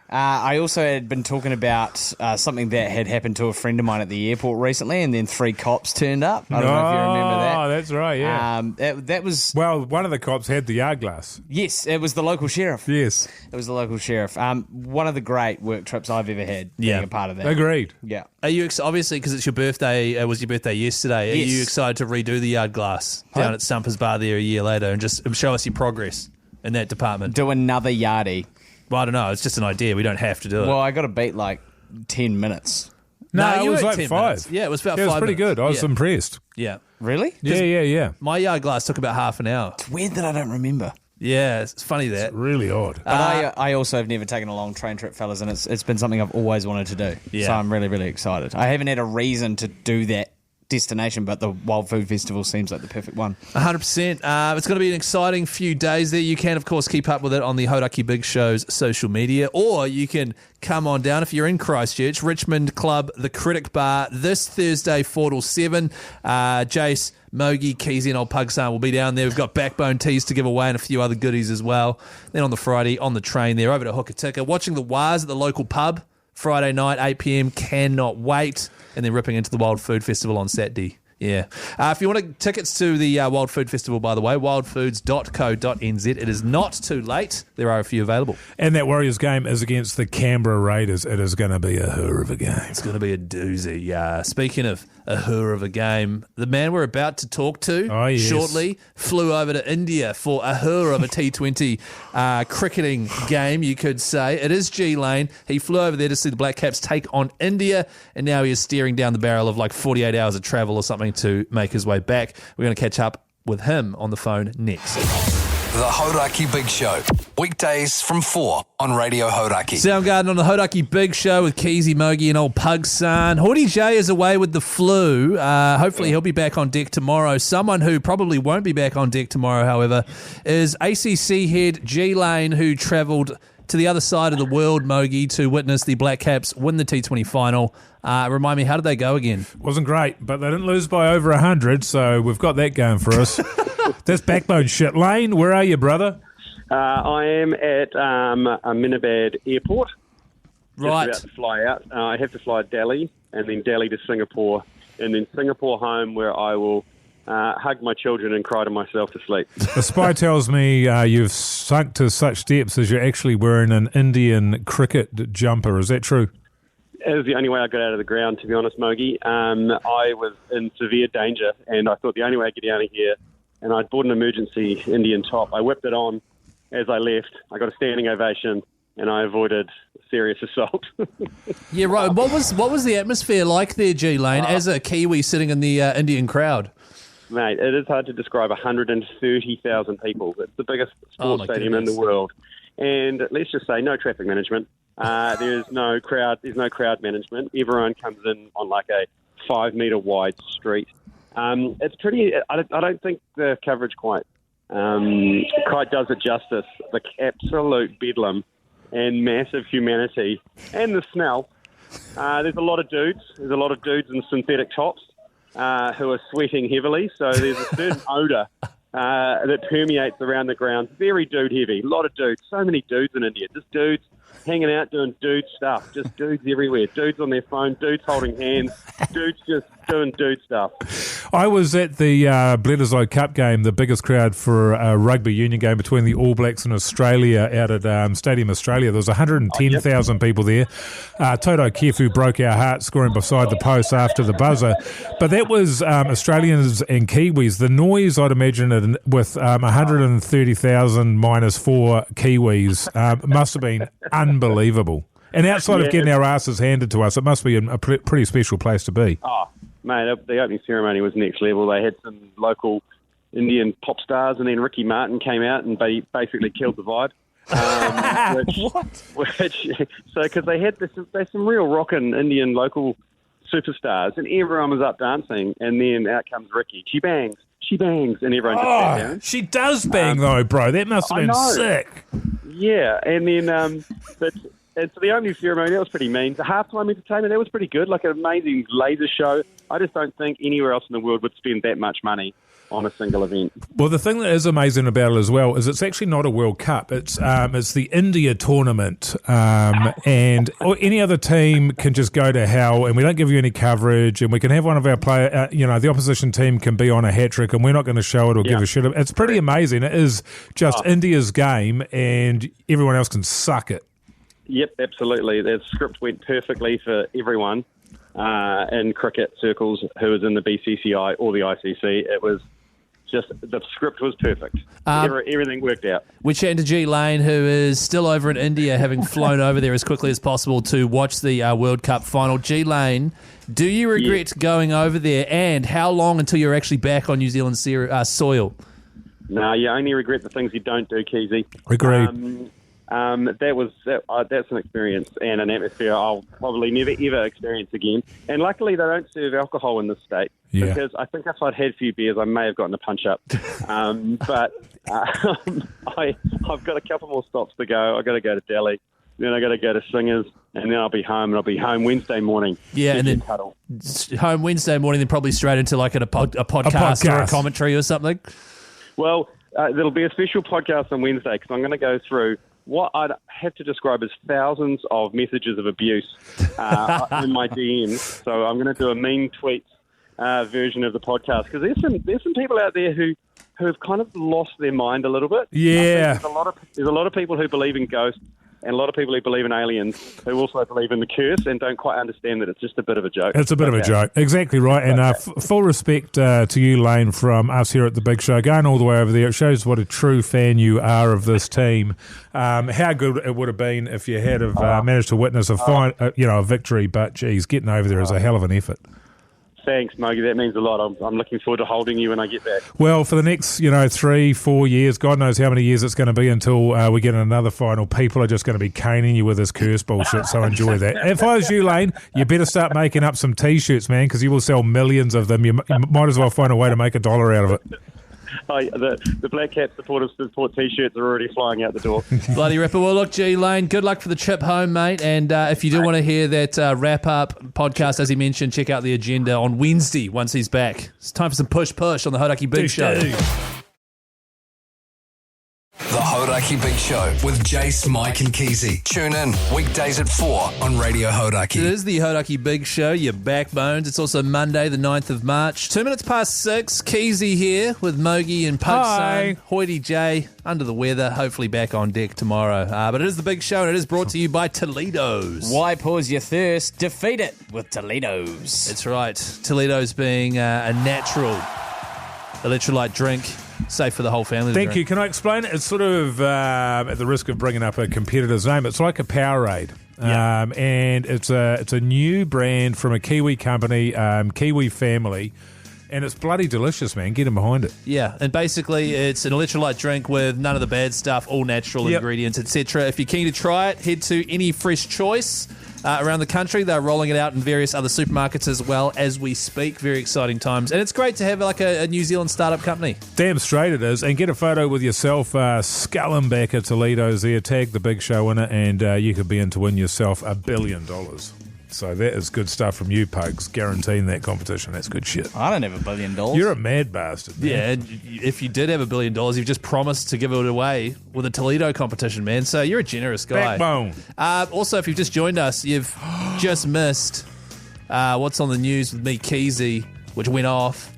I also had been talking about something that had happened to a friend of mine at the airport recently, and then 3 cops turned up. I don't know if you remember that. Oh, that's right, yeah. That was... Well, one of the cops had the yard glass. Yes, it was the local sheriff. Yes. It was the local sheriff. One of the great work trips I've ever had being a part of that. Agreed. Yeah. Are you obviously, because it's your birthday, it was your birthday yesterday, Yes. Are you excited to redo the yard glass down at Stumpers Bar there a year later and just show us your progress in that department? Do another yardie. Well, I don't know. It's just an idea. We don't have to do it. Well, I got to beat like 10 minutes. No, it you was were like 10 5. minutes. Yeah, it was about 5 It was pretty minutes. good. I was Yeah. impressed. Yeah. Really? Yeah. My yard glass took about half an hour. It's weird that I don't remember. Yeah, it's funny that. Really odd. But I also have never taken a long train trip, fellas, and it's been something I've always wanted to do. Yeah. So I'm really, really excited. I haven't had a reason to do that destination, but the Wild Food Festival seems like the perfect one. 100%. It's going to be an exciting few days there. You can, of course, keep up with it on the Hauraki Big Show's social media, or you can come on down if you're in Christchurch, Richmond Club, the Critic Bar, this Thursday, 4 till 7. Jace, Mogey, Keyzie and old Pug-San will be down there. We've got backbone teas to give away and a few other goodies as well. Then on the Friday, on the train there, over to Hokitika, watching the Waz at the local pub, Friday night, 8 p.m. Cannot wait. And then ripping into the Wild Food Festival on Saturday. Yeah. If you want tickets to the Wild Food Festival, by the way, wildfoods.co.nz. It is not too late. There are a few available. And that Warriors game is against the Canberra Raiders. It is going to be a hoor of a game. It's going to be a doozy. Speaking of a hoor of a game, the man we're about to talk to shortly flew over to India for a hoor of a T20 cricketing game, you could say. It is G Lane. He flew over there to see the Black Caps take on India, and now he is staring down the barrel of like 48 hours of travel or something to make his way back. We're going to catch up with him on the phone next. The Hauraki Big Show. Weekdays from 4 on Radio Hauraki. Soundgarden on the Hauraki Big Show with Keyzie, Mogey and old Pug-San. Hoyte J is away with the flu. Hopefully he'll be back on deck tomorrow. Someone who probably won't be back on deck tomorrow, however, is ACC head G Lane, who travelled to the other side of the world, Mogey, to witness the Black Caps win the T20 final. Remind me, how did they go again? Wasn't great, but they didn't lose by over 100, so we've got that going for us. That's backbone shit. Lane, where are you, brother? I am at Minogue Airport. Right. Just about to fly out. I have to fly to Delhi, and then Delhi to Singapore, and then Singapore home, where I will hug my children and cry to myself to sleep. The spy tells me you've sunk to such depths as you're actually wearing an Indian cricket jumper. Is that true? It was the only way I got out of the ground, to be honest, Mogey. I was in severe danger, and I thought the only way I could get out of here, and I'd bought an emergency Indian top. I whipped it on as I left. I got a standing ovation, and I avoided serious assault. Yeah, right. What was the atmosphere like there, G Lane, as a Kiwi sitting in the Indian crowd? Mate, it is hard to describe. 130,000 people. It's the biggest sports stadium in the world. And let's just say no traffic management. There's no crowd management. Everyone comes in on like a 5 metre wide street. It's pretty. I don't think the coverage quite does it justice. The absolute bedlam and massive humanity and the smell. There's a lot of dudes. There's a lot of dudes in synthetic tops who are sweating heavily. So there's a certain odour that permeates around the ground. Very dude heavy. A lot of dudes. So many dudes in India. Just dudes hanging out doing dude stuff. Just dudes everywhere. Dudes on their phone. Dudes holding hands. Dudes just doing dude stuff. I was at the Bledisloe Cup game, the biggest crowd for a rugby union game between the All Blacks and Australia out at Stadium Australia. There was 110,000 people there. Toto Kefu broke our hearts scoring beside the post after the buzzer. But that was Australians and Kiwis. The noise, I'd imagine, with 130,000 minus 4 Kiwis must have been unbelievable. And outside of getting our asses handed to us, it must be a pretty special place to be. Oh, mate, the opening ceremony was next level. They had some local Indian pop stars, and then Ricky Martin came out and basically killed the vibe. Because they had there's some real rockin' Indian local superstars, and everyone was up dancing, and then out comes Ricky. She bangs, and everyone just sat down. She does bang though, bro. That must have been sick. Yeah, and then and so the opening ceremony, that was pretty mean. The halftime entertainment, that was pretty good, like an amazing laser show. I just don't think anywhere else in the world would spend that much money on a single event. Well, the thing that is amazing about it as well is it's actually not a World Cup. It's the India tournament, and any other team can just go to hell, and we don't give you any coverage, and we can have one of our players, the opposition team can be on a hat trick, and we're not going to show it or give a shit. It's pretty amazing. It is just India's game, and everyone else can suck it. Yep, absolutely. The script went perfectly for everyone in cricket circles who was in the BCCI or the ICC. It was just, the script was perfect. Everything worked out. We're chatting to G Lane, who is still over in India, having flown over there as quickly as possible to watch the World Cup final. G Lane, do you regret going over there, and how long until you're actually back on New Zealand soil? No, you only regret the things you don't do, Keyzie. Agreed. That's an experience and an atmosphere I'll probably never ever experience again. And luckily they don't serve alcohol in this state, because I think if I'd had a few beers I may have gotten a punch up. But I've got a couple more stops to go. I've got to go to Delhi, then I've got to go to Singers, and then I'll be home. And I'll be home Wednesday morning. Yeah, and then home Wednesday morning, then probably straight into like a podcast or a commentary or something. Well, there'll be a special podcast on Wednesday because I'm going to go through what I'd have to describe as thousands of messages of abuse in my DMs. So I'm going to do a mean tweets version of the podcast, because there's some people out there who have kind of lost their mind a little bit. Yeah, there's a lot of people who believe in ghosts, and a lot of people who believe in aliens who also believe in the curse and don't quite understand that it's just a bit of a joke. It's a bit of a joke. Exactly right. And full respect to you, Lane, from us here at The Big Show, going all the way over there. It shows what a true fan you are of this team. How good it would have been if you had have managed to witness a victory, but, geez, getting over there is a hell of an effort. Thanks, Mogey. That means a lot. I'm looking forward to holding you when I get back. Well, for the next, 3-4 years, God knows how many years it's going to be until we get another final. People are just going to be caning you with this curse bullshit, so enjoy that. If I was you, Lane, you better start making up some T-shirts, man, because you will sell millions of them. You might as well find a way to make $1 out of it. Oh, the Black Cat support T-shirts are already flying out the door. Bloody ripper. Well, look, G Lane, good luck for the trip home, mate. And if you do want to hear that wrap-up podcast, as he mentioned, check out the agenda on Wednesday once he's back. It's time for some push on the Hauraki Big Show. The Hauraki Big Show with Jace, Mike and Keyzie. Tune in weekdays at 4 on Radio It Hauraki. is the Hauraki Big Show, your backbones. It's also Monday, the 9th of March. 2 minutes past 6. Keyzie here with Mogey and Pug-San. Hoyte J, under the weather, hopefully back on deck tomorrow. But it is the Big Show, and it is brought to you by Teledoz. Why pause your thirst? Defeat it with Teledoz. That's right. Teledoz being a natural electrolyte drink. Safe for the whole family. Thank you. Can I explain it? It's sort of, at the risk of bringing up a competitor's name, it's like a Powerade. Yeah. And it's a new brand from a Kiwi company, Kiwi family, and it's bloody delicious, man. Get in behind it. Yeah, and basically it's an electrolyte drink with none of the bad stuff, all natural ingredients, etc. If you're keen to try it, head to any Fresh Choice around the country. They're rolling it out in various other supermarkets as well as we speak. Very exciting times. And it's great to have like a New Zealand startup company. Damn straight it is. And get a photo with yourself sculling back at Teledoz there. Tag the Big Show in it, and you could be in to win yourself $1 billion. So that is good stuff from you, Pugs. Guaranteeing that competition. That's good shit. I don't have $1 billion. You're a mad bastard, man. Yeah, and if you did have $1 billion, you've just promised to give it away with a Toledo competition, man. So you're a generous guy. Backbone. Also, if you've just joined us, you've just missed what's on the news with me, Keyzie, which went off.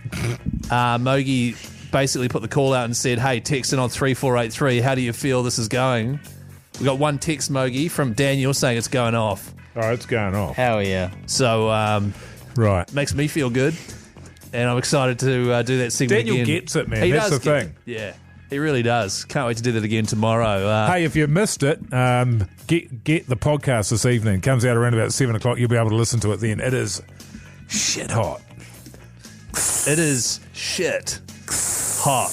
Mogey basically put the call out and said, hey, text in on 3483. How do you feel this is going? We got one text, Mogey, from Daniel saying it's going off. Oh, it's going off. Hell yeah. So, Right. makes me feel good. And I'm excited to do that segment Daniel again. gets it, man. He That's does the thing. Yeah, he really does. Can't wait to do that again tomorrow. Hey, if you missed it, get the podcast this evening. It comes out around about 7 o'clock. You'll be able to listen to it then. It is shit hot. It is shit hot.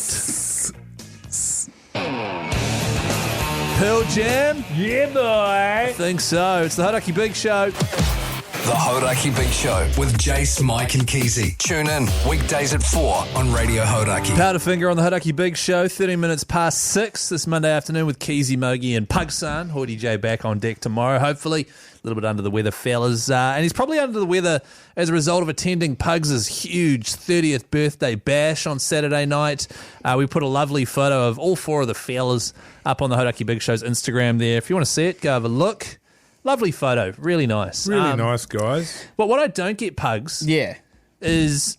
Pearl Jam? Yeah, boy. I think so. It's the Hauraki Big Show. The Hauraki Big Show with Jace, Mike and Keyzie. Tune in weekdays at 4 on Radio Hauraki. Powderfinger on the Hauraki Big Show, 30 minutes past 6 this Monday afternoon with Keyzie, Mogey and Pug-San. Hoyte J back on deck tomorrow, hopefully. A little bit under the weather, fellas. And he's probably under the weather as a result of attending Pugs' huge 30th birthday bash on Saturday night. We put a lovely photo of all 4 of the fellas up on the Hauraki Big Show's Instagram there. If you want to see it, go have a look. Lovely photo. Really nice. Really nice, guys. But what I don't get, Pugs, Yeah. is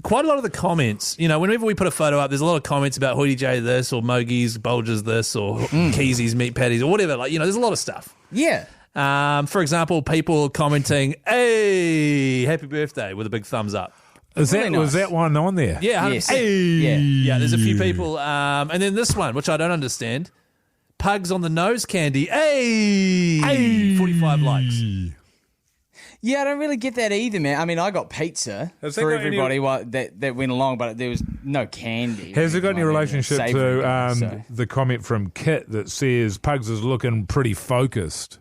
quite a lot of the comments. You know, whenever we put a photo up, there's a lot of comments about Hoyte J this or Mogey's Bulger's this or Keyzie's meat patties or whatever. Like, there's a lot of stuff. Yeah. For example, people commenting, hey, happy birthday, with a big thumbs up. Was Really nice. that one on there? Yeah, 100%. Yes. Yeah. Yeah, there's a few people. And then this one, which I don't understand. Pugs on the nose candy. Hey! 45 likes. Yeah, I don't really get that either, man. I mean, I got pizza Has that for got any- everybody that went along, but there was no candy. Has it got any I mean, relationship savoury, to so. the comment from Kit that says Pugs is looking pretty focused?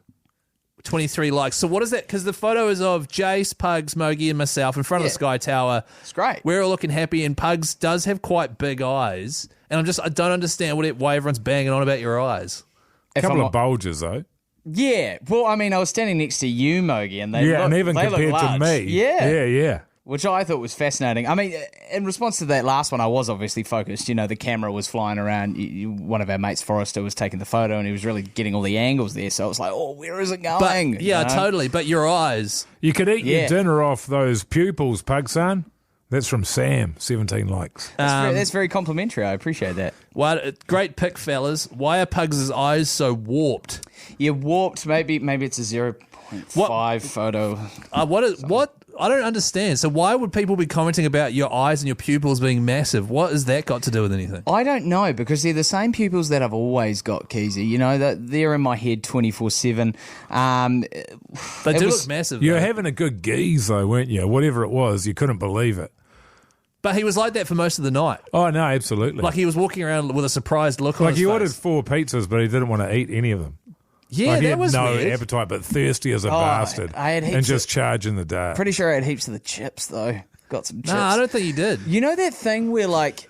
23 likes. So what is that? Because the photo is of Jace, Pugs, Mogey, and myself in front of the Sky Tower. It's great. We're all looking happy, and Pugs does have quite big eyes. And I don't understand why everyone's banging on about your eyes. A If couple I'm of bulges, though. Yeah. Well, I mean, I was standing next to you, Mogey, and they Yeah, look, and even they look compared to large. me. Yeah. Yeah. Which I thought was fascinating. I mean, in response to that last one, I was obviously focused. You know, the camera was flying around. One of our mates, Forrester, was taking the photo, and he was really getting all the angles there. So I was like, oh, where is it going? But, yeah, You know? totally. But your eyes. You could eat your Yeah. dinner off those pupils, Pug-San. That's from Sam, 17 likes. That's very complimentary. I appreciate that. Great pick, fellas. Why are Pugs' eyes so warped? You warped. Maybe it's a 0.5 photo. What I don't understand. So why would people be commenting about your eyes and your pupils being massive? What has that got to do with anything? I don't know, because they're the same pupils that I've always got, Keyzie. You know, they're in my head 24/7. They do look massive. You were though. having a good geeze, though, weren't you? Whatever it was, you couldn't believe it. But he was like that for most of the night. Oh, no, absolutely. Like he was walking around with a surprised look on Like his he face. ordered 4 pizzas, but he didn't want to eat any of them. Yeah, Like he that had was no weird. appetite, but thirsty as a bastard. I had and heaps just charging the dart. Pretty sure I had heaps of the chips, though. Got some chips. No, I don't think he did. You know that thing where, like,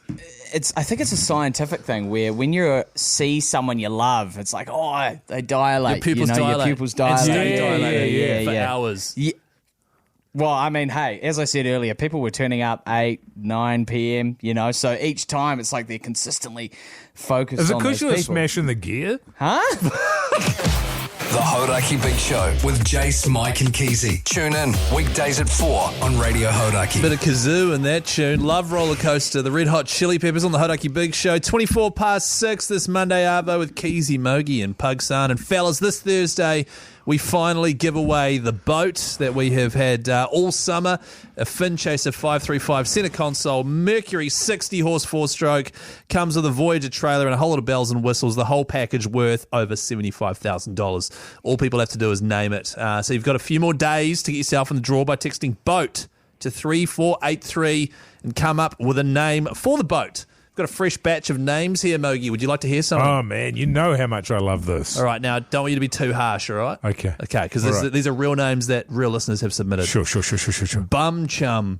I think it's a scientific thing where when you see someone you love, it's like, oh, they dilate. Your pupils dilate. Your pupils And dilate. stay dilated for hours. Yeah. Well, I mean, hey, as I said earlier, people were turning up 8, 9 p.m., you know, so each time it's like they're consistently focused Is it on because those you were people. smashing the gear? Huh? The Hauraki Big Show with Jace, Mike and Keyzie. Tune in weekdays at 4 on Radio Hauraki. Bit of kazoo in that tune. Love Roller Coaster. The Red Hot Chili Peppers on the Hauraki Big Show. 6 this Monday, Arvo, with Keyzie, Mogey and Pug-San. And fellas, this Thursday, we finally give away the boat that we have had all summer. A Fin Chaser 535 centre console, Mercury 60 horse 4-stroke, comes with a Voyager trailer and a whole lot of bells and whistles. The whole package worth over $75,000. All people have to do is name it. So you've got a few more days to get yourself in the draw by texting BOAT to 3483 and come up with a name for the boat. Got a fresh batch of names here, Mogey. Would you like to hear something? Oh, man, you know how much I love this. All right, now, don't want you to be too harsh, all right? Okay. Okay, because All right. these are real names that real listeners have submitted. Sure. Bum Chum.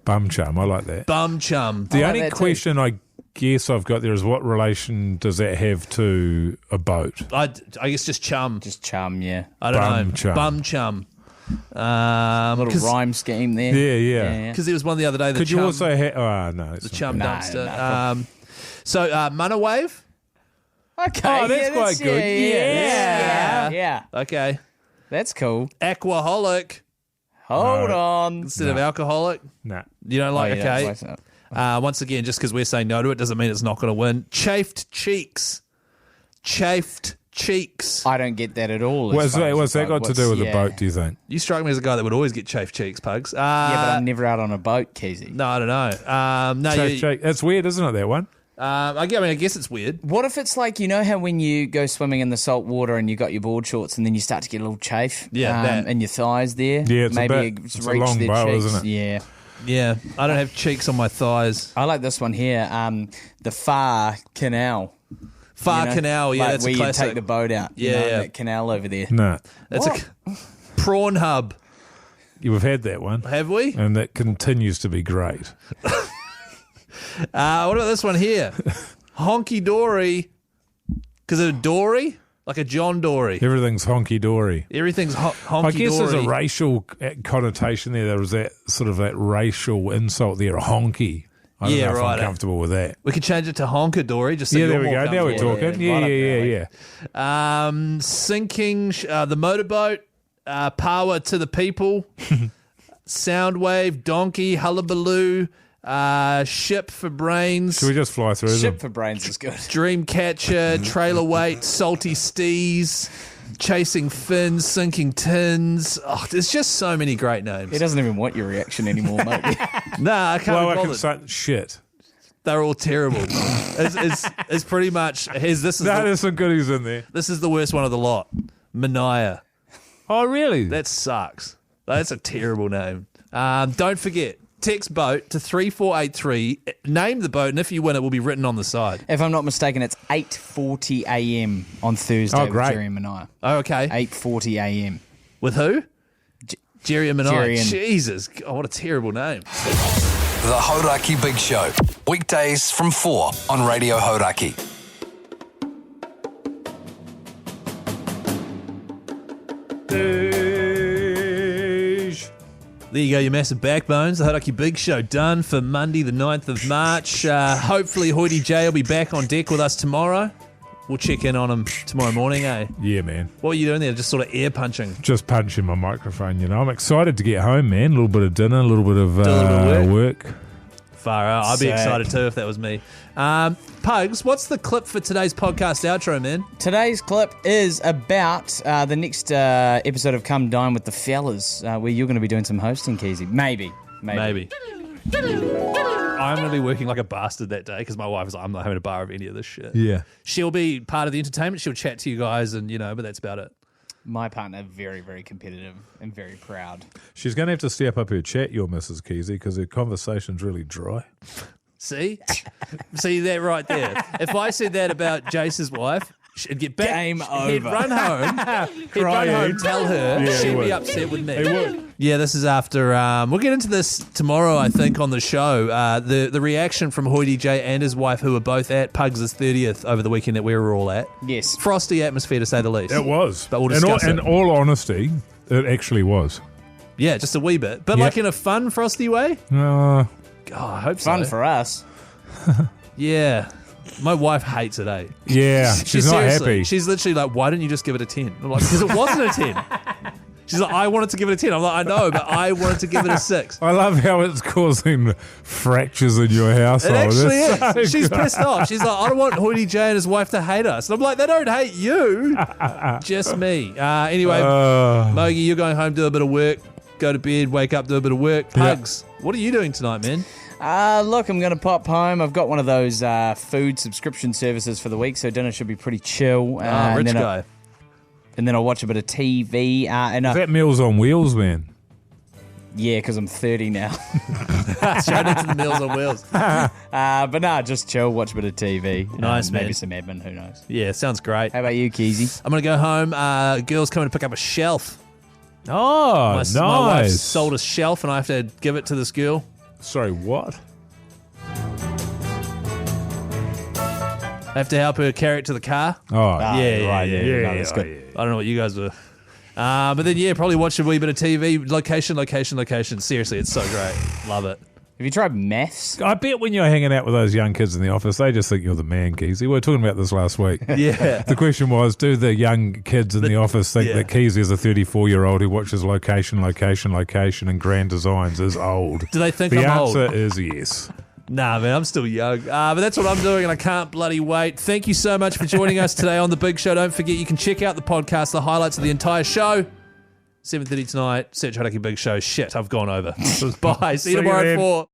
Bum chum, I like that. Bum Chum. The I like only that too. question I guess I've got there is what relation does that have to a boat? I guess just chum. Just chum, yeah. I don't Bum know. Chum. Bum Chum. Little rhyme scheme there. Yeah. Because there was one the other day. The Could chum, you also have... Oh, no. It's the chum No, dumpster. So, Munawave. Okay. Oh, that's quite good. Yeah. Okay. That's cool. Aquaholic Hold on. instead of alcoholic. Nah. You don't like? Oh, yeah, Okay. that's right. Once again, just because we're saying no to it doesn't mean it's not going to win. Chafed cheeks. Chafed cheeks. I don't get that at all. What's that got to do with the yeah. boat, do you think? You strike me as a guy that would always get chafed cheeks, Pugs. Yeah, but I'm never out on a boat, Keyzie. No, I don't know. No, Shake. That's weird, isn't it, that one? I guess it's weird. What if it's like, you know how when you go swimming in the salt water and you got your board shorts and then you start to get a little chafe that. in your thighs there? Yeah, it's Maybe a bit- it's it's a reached long their bow, cheeks. isn't it? Yeah. Yeah, I don't have cheeks on my thighs. I like this one here, the Far Canal. Far You know? Canal, yeah, Like that's where a classic. you take the boat out. Yeah, you know, yeah. that canal over there. No. That's a prawn hub. We've had that one. Have we? And that continues to be great. What about this one here? Honky Dory. Because of Dory? Like a John Dory. Everything's honky-dory. Everything's honky I guess Dory. there's a racial connotation there. There was that sort of that racial insult there, honky. I don't Yeah, know if right, I'm comfortable with that. We could change it to honker Dory. Just so Yeah, you're there we more go. Now we're comfortable. talking. right up Yeah. Sinking the motorboat. Power to the people. Soundwave. Donkey. Hullabaloo. Ship for brains. Should we just fly through Ship them? for brains is good. Dreamcatcher, trailer weight, salty stees, chasing fins, sinking tins. Oh, there's just so many great names. He doesn't even want your reaction anymore, mate. Nah, I can't Well, be I can bothered. say shit. They're all terrible. It's pretty much. This is No, there's some goodies in there. this is the worst one of the lot. Mania. Oh, really? That sucks. That's a terrible name. Don't forget. Text boat to 3483. Name the boat, and if you win, it will be written on the side. If I'm not mistaken, it's 8:40 a.m. on Thursday Oh, with great. Jerry and Minogue. Oh, okay. 8:40 a.m. With who? Jerry and Minogue. Jerry and- Jesus, God, what a terrible name. The Hauraki Big Show. Weekdays from 4 on Radio Hauraki. There you go, your massive backbones. The Hauraki Big Show done for Monday, the 9th of March. Hopefully, Hoyte J will be back on deck with us tomorrow. We'll check in on him tomorrow morning, eh? Yeah, man. What are you doing there? Just sort of air punching. Just punching my microphone, you know. I'm excited to get home, man. A little bit of dinner, a little bit of Do a little bit of work. Far out. I'd be Sick. excited too if that was me. Pugs, what's the clip for today's podcast outro, man? Today's clip is about the next episode of Come Dine with the Fellas, where you're going to be doing some hosting, Keyzie. Maybe. Maybe. I'm going to be working like a bastard that day because my wife is like, I'm not having a bar of any of this shit. Yeah. She'll be part of the entertainment. She'll chat to you guys and, but that's about it. My partner, very, very competitive and very proud. She's going to have to step up her chat, your Mrs. Keyzie, because her conversation's really dry. See? See that right there? If I said that about Jace's wife, she'd get back. Game He'd over. run home. He'd run home, tell her. Yeah, she'd he be would. upset with me. He would. Yeah, this is after. We'll get into this tomorrow, I think, on the show. The reaction from Hoyte J and his wife, who were both at Pugs' 30th over the weekend that we were all at. Yes. Frosty atmosphere, to say the least. It was. But we'll discuss in it. all honesty, it actually was. Yeah, just a wee bit. But Yeah. like in a fun, Frosty way? Uh, God, I hope so. Fun for us. Yeah. My wife hates it, eh? yeah, she's not seriously, happy. She's literally like, why didn't you just give it a 10? I'm like, because it wasn't a 10. She's like, I wanted to give it a 10. I'm like, I know, but I wanted to give it a 6. I love how it's causing fractures in your household. It actually is. It's so She's good. pissed off. She's like, I don't want Hoyte J and his wife to hate us. And I'm like, they don't hate you. Just me. Anyway, Mogey, you're going home, do a bit of work, go to bed, wake up, do a bit of work. Pugs, what are you doing tonight, man? Look, I'm going to pop home. I've got one of those food subscription services for the week, so dinner should be pretty chill. Rich and then guy. And then I'll watch a bit of TV. And Is that Meals on Wheels, man? yeah, because I'm 30 now. Shout out to the Meals on Wheels. But nah, just chill, watch a bit of TV. Nice, maybe man. some admin, who knows. Yeah, sounds great. How about you, Keyzie? I'm going to go home. Girl's coming to pick up a shelf. Oh, My wife nice. sold a shelf and I have to give it to this girl. Sorry, what? I have to help her carry it to the car. Oh, Yeah, right, yeah, yeah. yeah. No, that's good. I don't know what you guys were. But then, probably watch a wee bit of TV. Location. Seriously, it's so great. Love it. Have you tried maths? I bet when you're hanging out with those young kids in the office, they just think you're the man, Keyzie. We were talking about this last week. Yeah. The question was, do the young kids in the office think yeah. that Keyzie is a 34-year-old who watches location, and grand designs is old? Do they think the I'm old? answer is yes. Nah, man, I'm still young. But that's what I'm doing, and I can't bloody wait. Thank you so much for joining us today on The Big Show. Don't forget, you can check out the podcast, the highlights of the entire show. 7:30 tonight, search Hauraki Big Show. Shit, I've gone over. Bye. See you tomorrow at 4.